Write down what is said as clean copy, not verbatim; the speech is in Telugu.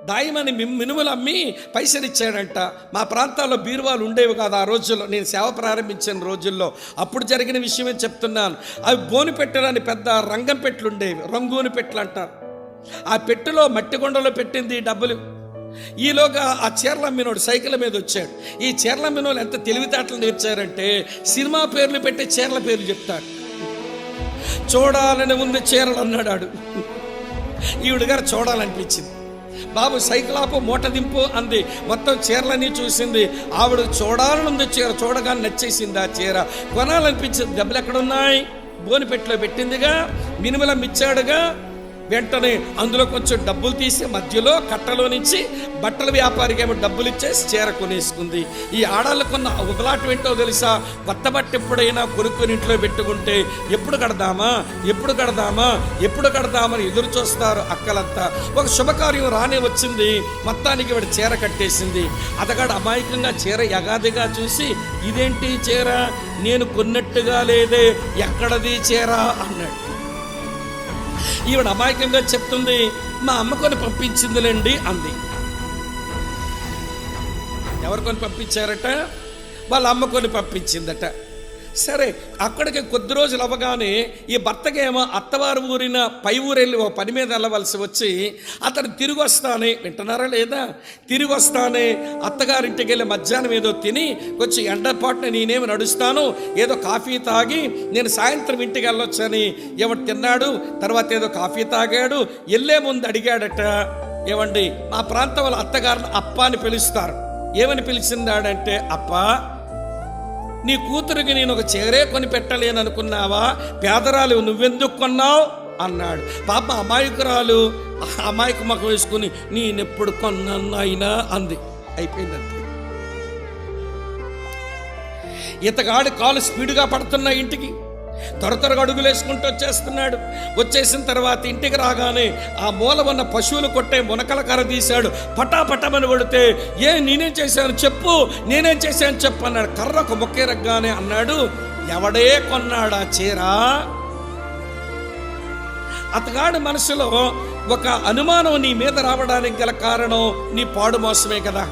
దాయమని మినుములు అమ్మి పైసలు ఇచ్చాడంట. మా ప్రాంతాల్లో బీరువాలు ఉండేవి కాదు ఆ రోజుల్లో, నేను సేవ ప్రారంభించిన రోజుల్లో. అప్పుడు జరిగిన విషయమే చెప్తున్నాను. అవి బోని పెట్టెలని పెద్ద రంగం పెట్లు ఉండేవి, రంగూని పెట్లు అంటారు. ఆ పెట్టెలో మట్టి కొండలో పెట్టింది డబ్బులు. ఈలోగా ఆ చీరలమ్మినోడు సైకిల్ మీద వచ్చాడు. ఈ చీరలమ్మినోళ్ళు ఎంత తెలివితేటలు నేర్చారంటే సినిమా పేర్లు పెట్టి చీరల పేర్లు చెప్తాడు. చూడాలని ఉంది చీరలు అన్నాడు. ఈవిడ గారు చూడాలనిపించింది. బాబు సైకిల్ ఆపు, మూట దింపు అంది. మొత్తం చీరలన్నీ చూసింది. ఆవిడ చూడాలని ఉంది చీర. చూడగానే నచ్చేసింది ఆ చీర. కొనాలనిపించింది. డబ్బులు ఎక్కడున్నాయి? బోనిపెట్టులో పెట్టిందిగా, మినుములం ఇచ్చాడుగా. వెంటనే అందులో కొంచెం డబ్బులు తీసి మధ్యలో కట్టలో నుంచి బట్టల వ్యాపారికి ఏమో డబ్బులు ఇచ్చేసి చీర కొనేసుకుంది. ఈ ఆడాళ్ళకున్న ఒకలాట ఏంటో తెలుసా? కొత్త బట్ట ఎప్పుడైనా కొనుక్కొని ఇంట్లో పెట్టుకుంటే ఎప్పుడు కడదామా ఎప్పుడు కడదామని ఎదురు చూస్తారు అక్కలంతా. ఒక శుభకార్యం రానే వచ్చింది. మొత్తానికి వాడు చీర కట్టేసింది. అతగాడు అమాయకంగా చీర యగాదిగా చూసి, ఇదేంటి చీర, నేను కొన్నట్టుగా లేదే, ఎక్కడది చీర అన్నాడు. ఈవిడ అమాయకంగా చెప్తుంది, మా అమ్మ కొని పంపించిందిలేండి అంది. ఎవరు కొని పంపించారట? వాళ్ళ అమ్మ కొని పంపించిందట. సరే, అక్కడికి కొద్ది రోజులు అవ్వగానే ఈ భర్తకేమో అత్తవారు ఊరిన పై ఊరెళ్ళి ఓ పని మీద వెళ్ళవలసి వచ్చి అతను తిరిగి వస్తానే, వింటున్నారా లేదా, తిరిగి వస్తానే అత్తగారింటికి వెళ్ళి మధ్యాహ్నం ఏదో తిని కొంచెం ఎండపాటున నేనేమి నడుస్తాను, ఏదో కాఫీ తాగి నేను సాయంత్రం ఇంటికి వెళ్ళొచ్చని ఎవడు తిన్నాడు. తర్వాత ఏదో కాఫీ తాగాడు. వెళ్ళే ముందు అడిగాడట, ఏమండి మా ప్రాంతం వాళ్ళ అత్తగారిని అప్ప అని పిలుస్తారు, ఏమని పిలిచిందాడంటే, అప్ప నీ కూతురికి నేను ఒక చీరే కొని పెట్టలేను అనుకున్నావా? పేదరాలు నువ్వెందుకు కొన్నావు అన్నాడు. పాప అమాయకురాలు అమాయక ముఖం వేసుకుని నేనెప్పుడు కొన్నాయినా అంది. అయిపోయిందంతే. ఇతగాడి కాలు స్పీడ్గా పడుతున్నా ఇంటికి త్వరగా అడుగులు వేసుకుంటూ వచ్చేస్తున్నాడు. వచ్చేసిన తర్వాత ఇంటికి రాగానే ఆ మూల ఉన్న పశువులు కొట్టే మునకల కర్ర తీశాడు. పటాపటమని కొడితే, నేనేం చేశాను చెప్పు, నేనేం చేశాను చెప్పు అన్నాడు. కర్రకు మొక్కేరగ్గానే అన్నాడు, ఎవడే కొన్నాడా చీర? అతగాడి మనసులో ఒక అనుమానం నీ మీద రావడానికి గల కారణం నీ పాడు మోసమే కదా.